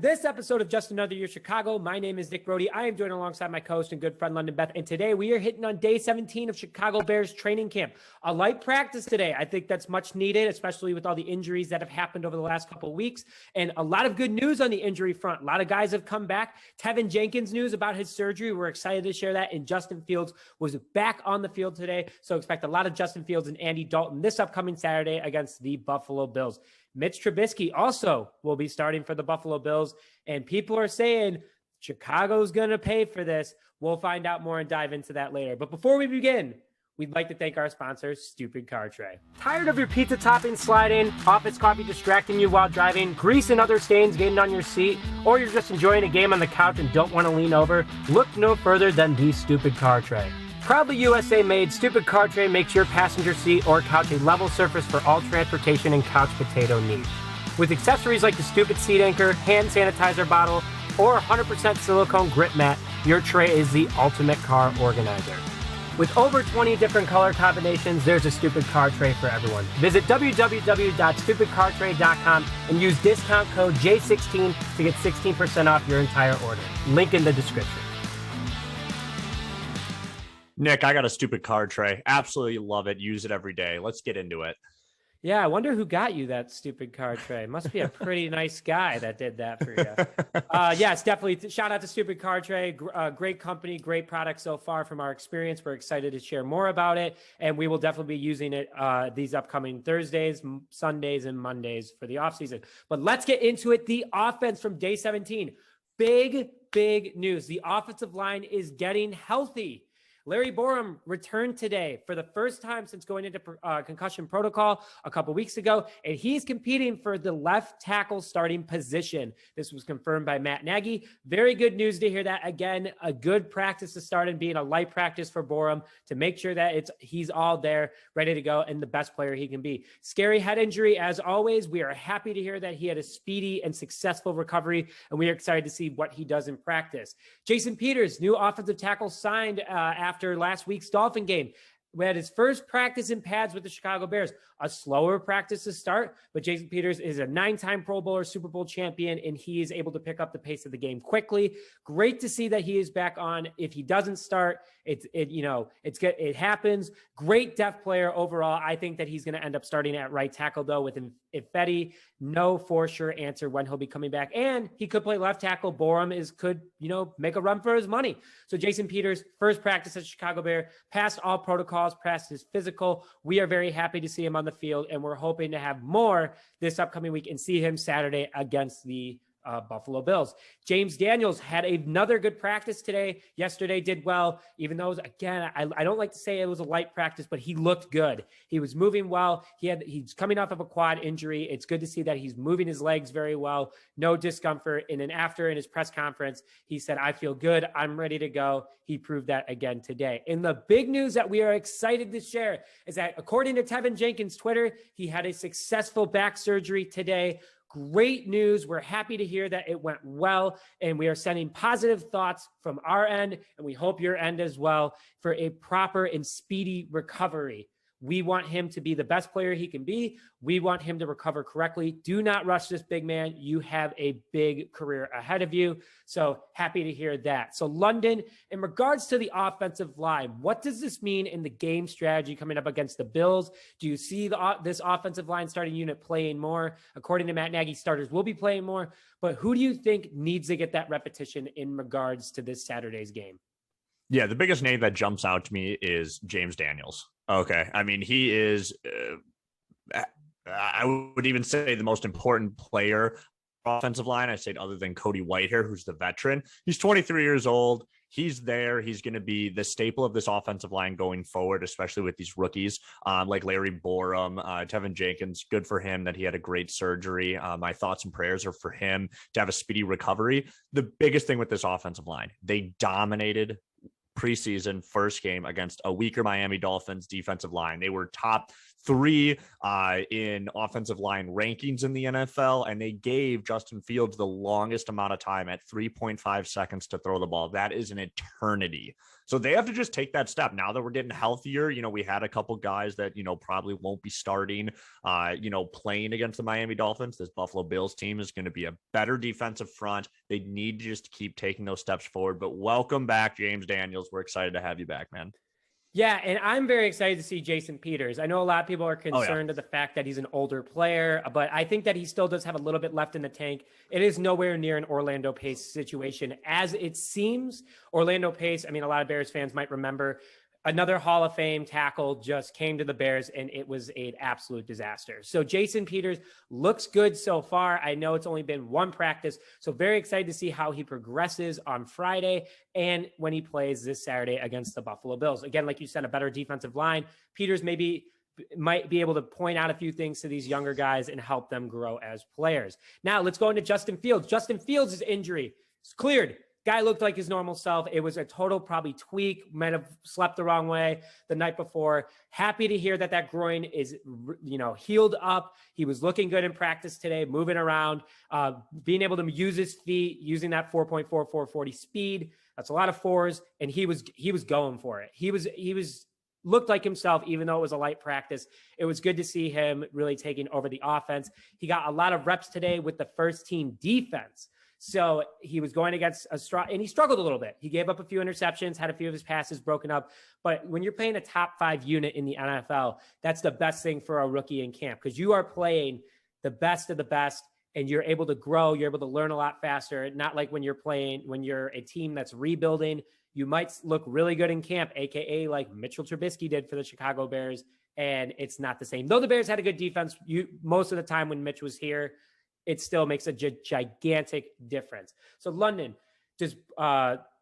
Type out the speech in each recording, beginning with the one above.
this episode of Just Another Year Chicago. My name is Nick Brody. I am joined alongside my co-host and good friend London Beth. And today we are hitting on day 17 of Chicago Bears training camp. A light practice today. I think that's much needed, especially with all the injuries that have happened over the last couple of weeks. And a lot of good news on the injury front. A lot of guys have come back. Teven Jenkins news about his surgery. We're excited to share that. And Justin Fields was back on the field today. So expect a lot of Justin Fields and Andy Dalton this upcoming Saturday against the Buffalo Bills. Mitch Trubisky also will be starting for the Buffalo Bills, and people are saying Chicago's going to pay for this. We'll find out more and dive into that later. But before we begin, we'd like to thank our sponsor, Stupid Car Tray. Tired of your pizza topping sliding, office coffee distracting you while driving, grease and other stains getting on your seat, or you're just enjoying a game on the couch and don't want to lean over? Look no further than the Stupid Car Tray. Proudly USA made, Stupid Car Tray makes your passenger seat or couch a level surface for all transportation and couch potato needs. With accessories like the Stupid Seat Anchor, hand sanitizer bottle, or 100% silicone grip mat, your tray is the ultimate car organizer. With over 20 different color combinations, there's a Stupid Car Tray for everyone. Visit www.stupidcartray.com and use discount code J16 to get 16% off your entire order. Link in the description. Nick, I got a Stupid Car Tray. Absolutely love it. Use it every day. Let's get into it. Yeah, I wonder who got you that Stupid Car Tray. Must be a pretty nice guy that did that for you. Yes, definitely. Shout out to Stupid Car Tray. Great company, great product so far from our experience. We're excited to share more about it, and we will definitely be using it these upcoming Thursdays, Sundays, and Mondays for the offseason. But let's get into it. The offense from day 17. Big news. The offensive line is getting healthy. Larry Borom returned today for the first time since going into concussion protocol a couple weeks ago, and he's competing for the left tackle starting position. This was confirmed by Matt Nagy. Very good news to hear that. Again, a good practice to start and being a light practice for Borom to make sure that he's all there, ready to go, and the best player he can be. Scary head injury, as always. We are happy to hear that he had a speedy and successful recovery, and we are excited to see what he does in practice. Jason Peters, new offensive tackle, signed after last week's Dolphin game. We had his first practice in pads with the Chicago Bears. A slower practice to start, but Jason Peters is a 9-time Pro Bowler, Super Bowl champion, and he is able to pick up the pace of the game quickly. Great to see that he is back on. If he doesn't start, it happens. Great depth player overall. I think that he's going to end up starting at right tackle though with Eddy. No for sure answer when he'll be coming back, and he could play left tackle. Borom could make a run for his money. So Jason Peters, first practice as Chicago Bear, passed all protocols, passed his physical. We are very happy to see him on the field, and we're hoping to have more this upcoming week and see him Saturday against the Buffalo Bills. James Daniels had another good practice today. Yesterday did well, even though, again, I don't like to say it was a light practice, but he looked good. He was moving well. He's coming off of a quad injury. It's good to see that he's moving his legs very well. No discomfort. And then after in his press conference, he said, "I feel good. I'm ready to go." He proved that again today. And the big news that we are excited to share is that according to Teven Jenkins' Twitter, he had a successful back surgery today. Great news. We're happy to hear that it went well, and we are sending positive thoughts from our end, and we hope your end as well, for a proper and speedy recovery. We want him to be the best player he can be. We want him to recover correctly. Do not rush this big man. You have a big career ahead of you. So happy to hear that. So London, in regards to the offensive line, what does this mean in the game strategy coming up against the Bills? Do you see this offensive line starting unit playing more? According to Matt Nagy, starters will be playing more. But who do you think needs to get that repetition in regards to this Saturday's game? Yeah, the biggest name that jumps out to me is James Daniels. Okay. I mean, he is, I would even say, the most important player offensive line. I say other than Cody Whitehair, who's the veteran. He's 23 years old. He's there. He's going to be the staple of this offensive line going forward, especially with these rookies like Larry Borom, Teven Jenkins. Good for him that he had a great surgery. My thoughts and prayers are for him to have a speedy recovery. The biggest thing with this offensive line, they dominated preseason first game against a weaker Miami Dolphins defensive line. They were top three in offensive line rankings in the NFL, and they gave Justin Fields the longest amount of time at 3.5 seconds to throw the ball. That is an eternity. So they have to just take that step. Now that we're getting healthier, we had a couple guys that, probably won't be starting, playing against the Miami Dolphins. This Buffalo Bills team is going to be a better defensive front. They need to just keep taking those steps forward. But welcome back, James Daniels. We're excited to have you back, man. Yeah, and I'm very excited to see Jason Peters. I know a lot of people are concerned of the fact that he's an older player, but I think that he still does have a little bit left in the tank. It is nowhere near an Orlando Pace situation as it seems. Orlando Pace, a lot of Bears fans might remember, another Hall of Fame tackle just came to the Bears, and it was an absolute disaster. So Jason Peters looks good so far. I know it's only been one practice, so very excited to see how he progresses on Friday and when he plays this Saturday against the Buffalo Bills. Again, like you said, a better defensive line. Peters might be able to point out a few things to these younger guys and help them grow as players. Now let's go into Justin Fields. Justin Fields' injury is cleared. Guy looked like his normal self. It was a total probably tweak, might have slept the wrong way the night before. Happy to hear that groin is, healed up. He was looking good in practice today, moving around, being able to use his feet, using that 4.4440 speed. That's a lot of fours. And he was going for it. He was looked like himself, even though it was a light practice. It was good to see him really taking over the offense. He got a lot of reps today with the first team defense. So he was going against and he struggled a little bit. He gave up a few interceptions, had a few of his passes broken up. But when you're playing a top 5 unit in the NFL, that's the best thing for a rookie in camp, because you are playing the best of the best and you're able to grow. You're able to learn a lot faster. Not like when you're a team that's rebuilding. You might look really good in camp, AKA like Mitchell Trubisky did for the Chicago Bears. And it's not the same. Though the Bears had a good defense, most of the time when Mitch was here, it still makes a gigantic difference. So London, does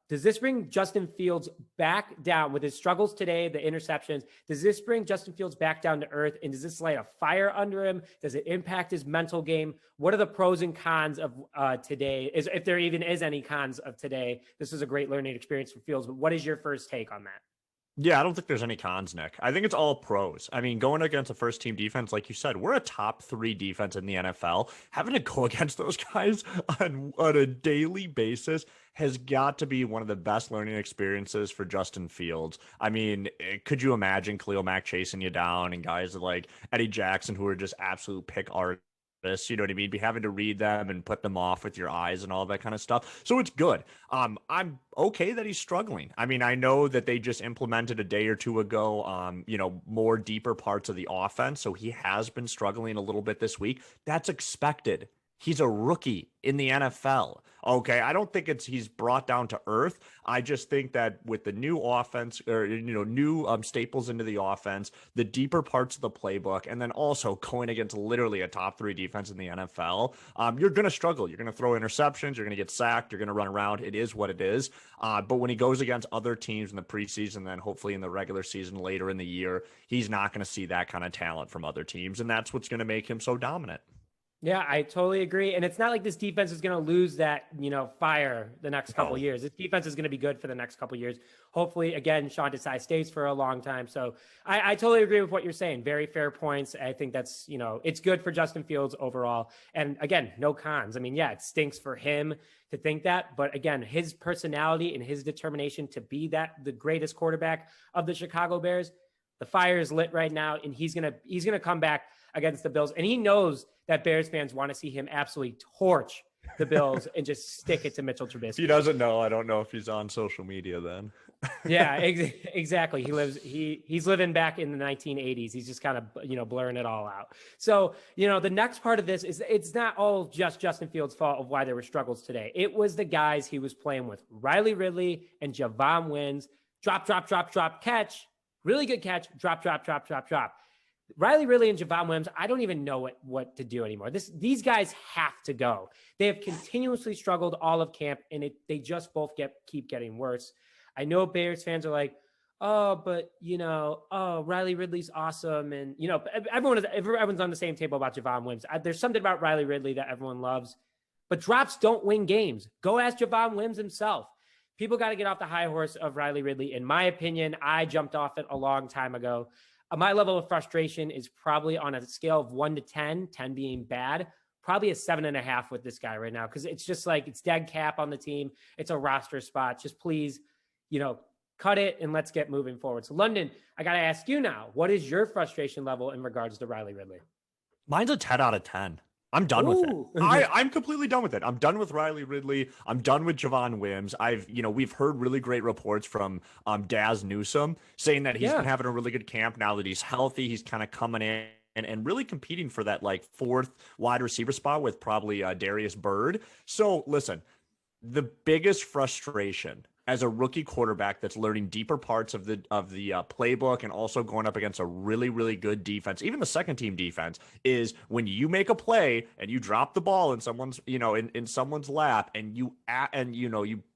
this bring Justin Fields back down with his struggles today, the interceptions? Does this bring Justin Fields back down to earth? And does this light a fire under him? Does it impact his mental game? What are the pros and cons of today? If there even is any cons of today, this is a great learning experience for Fields. But what is your first take on that? Yeah, I don't think there's any cons, Nick. I think it's all pros. Going against a first-team defense, like you said, we're a top 3 defense in the NFL. Having to go against those guys on a daily basis has got to be one of the best learning experiences for Justin Fields. Could you imagine Khalil Mack chasing you down and guys like Eddie Jackson who are just absolute pick artists? You know what I mean? Be having to read them and put them off with your eyes and all that kind of stuff. So it's good. I'm okay that he's struggling. I know that they just implemented a day or two ago, more deeper parts of the offense. So he has been struggling a little bit this week. That's expected. He's a rookie in the NFL. Okay, I don't think he's brought down to earth. I just think that with the new offense or, new staples into the offense, the deeper parts of the playbook, and then also going against literally a top 3 defense in the NFL, you're going to struggle. You're going to throw interceptions. You're going to get sacked. You're going to run around. It is what it is. But when he goes against other teams in the preseason, then hopefully in the regular season later in the year, he's not going to see that kind of talent from other teams. And that's what's going to make him so dominant. Yeah, I totally agree. And it's not like this defense is going to lose that, fire the next couple of years. This defense is going to be good for the next couple of years. Hopefully, again, Sean Desai stays for a long time. So I totally agree with what you're saying. Very fair points. I think that's, it's good for Justin Fields overall. And again, no cons. It stinks for him to think that. But again, his personality and his determination to be the greatest quarterback of the Chicago Bears, the fire is lit right now. And he's going to come back against the Bills. And he knows that Bears fans want to see him absolutely torch the Bills and just stick it to Mitchell Trubisky. If he doesn't know, I don't know if he's on social media then. Yeah, exactly. He's living back in the 1980s. He's just kind of, blurring it all out. So, the next part of this is it's not all just Justin Fields' fault of why there were struggles today. It was the guys he was playing with, Riley Ridley and Javon Wims. Drop, catch. Really good catch. Drop. Riley Ridley and Javon Wims, I don't even know what to do anymore. These guys have to go. They have continuously struggled all of camp, and they just both keep getting worse. I know Bears fans are like, Riley Ridley's awesome, and everyone's on the same table about Javon Wims. There's something about Riley Ridley that everyone loves, but drops don't win games. Go ask Javon Wims himself. People got to get off the high horse of Riley Ridley. In my opinion, I jumped off it a long time ago. my level of frustration is probably on a scale of 1 to 10, 10 being bad, probably a 7.5 with this guy right now. Cause it's just like, it's dead cap on the team. It's a roster spot. Just please, cut it and let's get moving forward. So London, I got to ask you now, what is your frustration level in regards to Riley Ridley? Mine's a 10 out of 10. I'm done with it. I'm completely done with it. I'm done with Riley Ridley. I'm done with Javon Wims. We've heard really great reports from Daz Newsome saying that he's been having a really good camp now that he's healthy. He's kind of coming in and really competing for that like fourth wide receiver spot with probably Darius Byrd. So listen, the biggest frustration as a rookie quarterback that's learning deeper parts of the playbook and also going up against a really, really good defense, even the second team defense, is when you make a play and you drop the ball in someone's, in someone's lap and you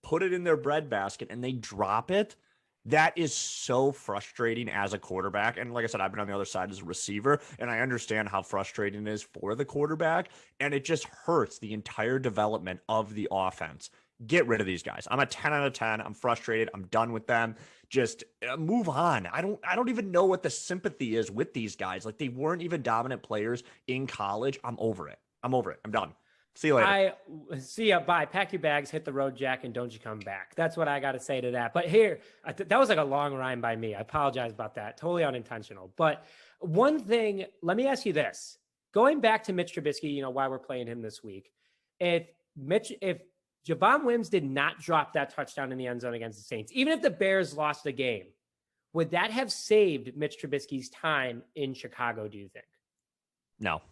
put it in their breadbasket and they drop it. That is so frustrating as a quarterback. And like I said, I've been on the other side as a receiver, and I understand how frustrating it is for the quarterback. And it just hurts the entire development of the offense. Get rid of these guys. I'm a 10 out of 10. I'm frustrated. I'm done with them. Just move on. I don't even know what the sympathy is with these guys. Like, they weren't even dominant players in college. I'm over it. I'm done. See you later. See ya. Bye. Pack your bags, hit the road, Jack, and don't you come back. That's what I got to say to that. But here, that was like a long rhyme by me. I apologize about that. Totally unintentional. But one thing, let me ask you this. Going back to Mitch Trubisky, why we're playing him this week. If Javon Wims did not drop that touchdown in the end zone against the Saints, even if the Bears lost the game, would that have saved Mitch Trubisky's time in Chicago, do you think? No.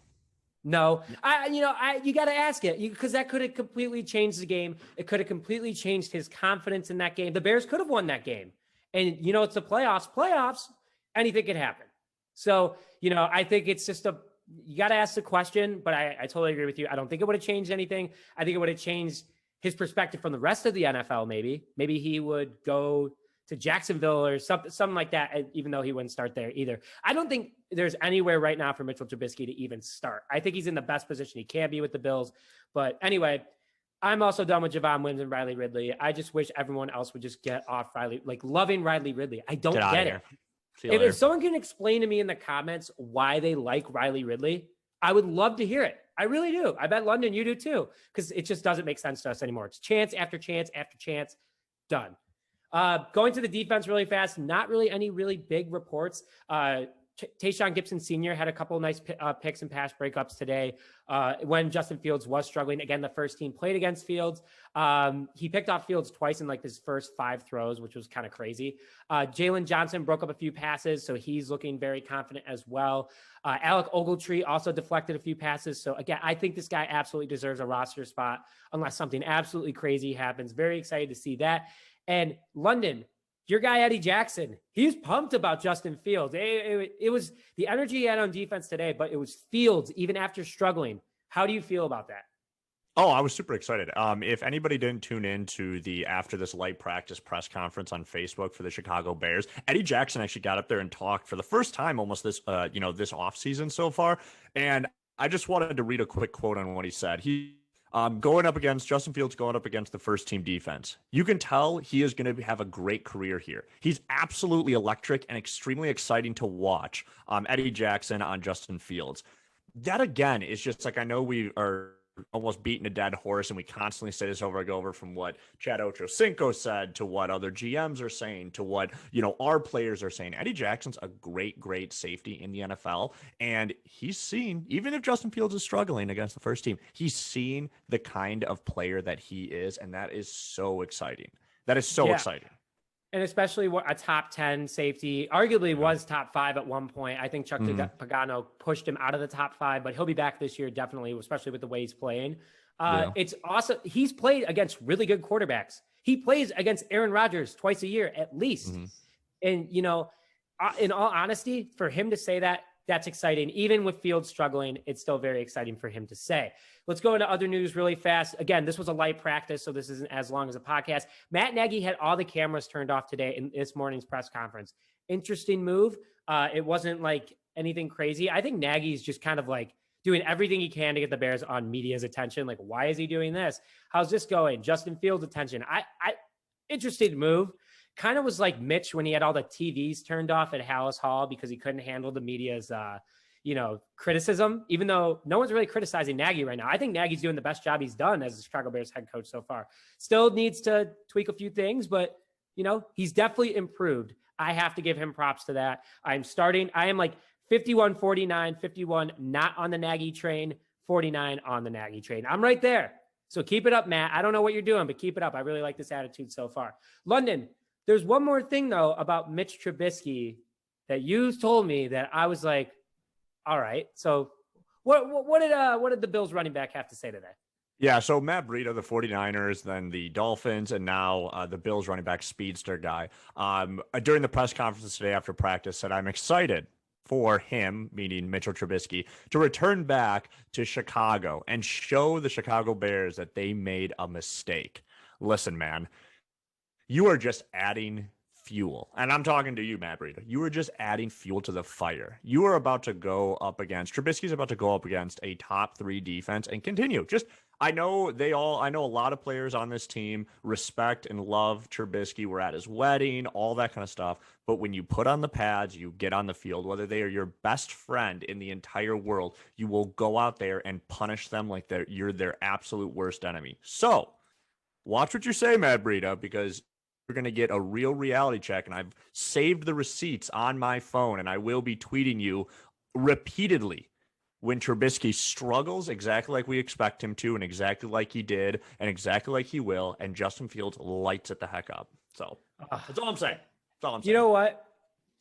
You got to ask it because that could have completely changed the game. It could have completely changed his confidence in that game. The Bears could have won that game. And, it's the playoffs, anything could happen. So, I think it's just you got to ask the question, but I totally agree with you. I don't think it would have changed anything. I think it would have changed his perspective from the rest of the NFL. Maybe he would go to Jacksonville or something like that, even though he wouldn't start there either. I don't think there's anywhere right now for Mitchell Trubisky to even start. I think he's in the best position he can be with the Bills. But anyway, I'm also done with Javon Wims and Riley Ridley. I just wish everyone else would just get off Riley, like loving Riley Ridley. I don't get it. If someone can explain to me in the comments why they like Riley Ridley, I would love to hear it. I really do. I bet London, you do too, because it just doesn't make sense to us anymore. It's chance after chance after chance. Done. Going to the defense really fast, not really any really big reports. Tayshaun Gibson Sr. had a couple of nice picks and pass breakups today when Justin Fields was struggling. Again, the first team played against Fields. He picked off Fields twice in like his first 5 throws, which was kind of crazy. Jalen Johnson broke up a few passes, so he's looking very confident as well. Alec Ogletree also deflected a few passes. So again, I think this guy absolutely deserves a roster spot unless something absolutely crazy happens. Very excited to see that. And London, your guy, Eddie Jackson, he's pumped about Justin Fields. It was the energy he had on defense today, but it was Fields even after struggling. How do you feel about that? Oh, I was super excited. If anybody didn't tune in to the after this light practice press conference on Facebook for the Chicago Bears, Eddie Jackson actually got up there and talked for the first time almost this offseason so far. And I just wanted to read a quick quote on what he said. Justin Fields going up against the first team defense. You can tell he is going to have a great career here. He's absolutely electric and extremely exciting to watch. Eddie Jackson on Justin Fields. That again is just like, I know we are almost beating a dead horse and we constantly say this over and over, from what Chad Ochocinco said to what other GMs are saying to what, our players are saying. Eddie Jackson's a great safety in the NFL. And he's seen, even if Justin Fields is struggling against the first team, he's seen the kind of player that he is. And that is so exciting. That is so exciting. And especially a top 10 safety, arguably was top 5 at one point. I think Chuck Pagano pushed him out of the top 5, but he'll be back this year, definitely, especially with the way he's playing. It's awesome. He's played against really good quarterbacks. He plays against Aaron Rodgers twice a year, at least. And, in all honesty, for him to say that, that's exciting. Even with Fields struggling, it's still very exciting for him to say. Let's go into other news really fast. Again, this was a light practice, so this isn't as long as a podcast. Matt Nagy had all the cameras turned off today in this morning's press conference. Interesting move. It wasn't like anything crazy. I think Nagy's just kind of like doing everything he can to get the Bears on media's attention. Like, why is he doing this? How's this going? Justin Fields' attention. Interesting move. kind of was like Mitch when he had all the TVs turned off at Hallis Hall because he couldn't handle the media's, criticism, even though no one's really criticizing Nagy right now. I think Nagy's doing the best job he's done as the Chicago Bears head coach so far. Still needs to tweak a few things, but, he's definitely improved. I have to give him props to that. I am like 51, 49, 51, not on the Nagy train, 49 on the Nagy train. I'm right there. So keep it up, Matt. I don't know what you're doing, but keep it up. I really like this attitude so far. London, there's one more thing, though, about Mitch Trubisky that you told me that I was like, all right. So what did the Bills running back have to say today? Yeah, so Matt Breida, the 49ers, then the Dolphins, and now the Bills running back speedster guy, during the press conference today after practice said, I'm excited for him, meaning Mitchell Trubisky, to return back to Chicago and show the Chicago Bears that they made a mistake. Listen, man, you are just adding fuel. And I'm talking to you, Matt Breida. You are just adding fuel to the fire. You are about to go up against, Trubisky's about to go up against a top 3 defense and continue. I know a lot of players on this team respect and love Trubisky. We're at his wedding, all that kind of stuff. But when you put on the pads, you get on the field, whether they are your best friend in the entire world, you will go out there and punish them like you're their absolute worst enemy. So watch what you say, Matt Breida, because you're going to get a real reality check. And I've saved the receipts on my phone, and I will be tweeting you repeatedly when Trubisky struggles exactly like we expect him to, and exactly like he did, and exactly like he will, and Justin Fields lights it the heck up. So that's all I'm saying. You know what?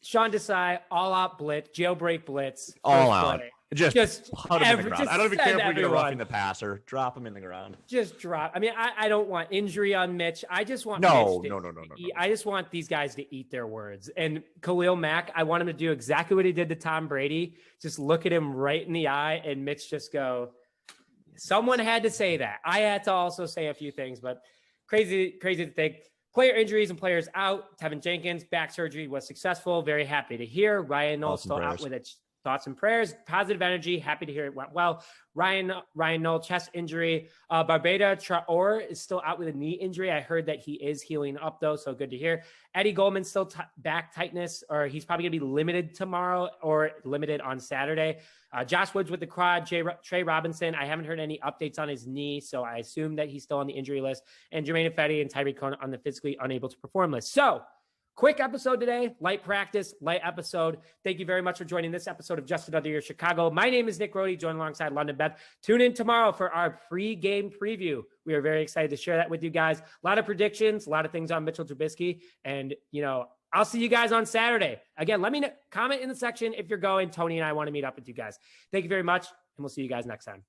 Sean Desai, all-out blitz, jailbreak blitz. All out. Play. Just put him in the ground. I don't even care if we get a roughing the passer. Drop him in the ground. Just drop. I mean, I don't want injury on Mitch. I just want No. I just want these guys to eat their words. And Khalil Mack, I want him to do exactly what he did to Tom Brady. Just look at him right in the eye, and Mitch just go, someone had to say that. I had to also say a few things, but crazy to think. Player injuries and players out. Teven Jenkins, back surgery was successful. Very happy to hear. Ryan Knoll still out with it. Thoughts and prayers, positive energy. Happy to hear it went well. Ryan Knoll, chest injury. Barbada Traore is still out with a knee injury. I heard that he is healing up, though, so good to hear. Eddie Goldman still back tightness, or he's probably going to be limited tomorrow or limited on Saturday. Josh Woods with the quad. Trey Robinson, I haven't heard any updates on his knee, so I assume that he's still on the injury list. And Jermaine Ifedi and Tyreek Cohen on the physically unable to perform list. So, quick episode today, light practice, light episode. Thank you very much for joining this episode of Just Another Year Chicago. My name is Nick Rohde, joined alongside London Beth. Tune in tomorrow for our pre-game preview. We are very excited to share that with you guys. A lot of predictions, a lot of things on Mitchell Trubisky. And, I'll see you guys on Saturday. Again, let me know, comment in the section if you're going. Tony and I want to meet up with you guys. Thank you very much, and we'll see you guys next time.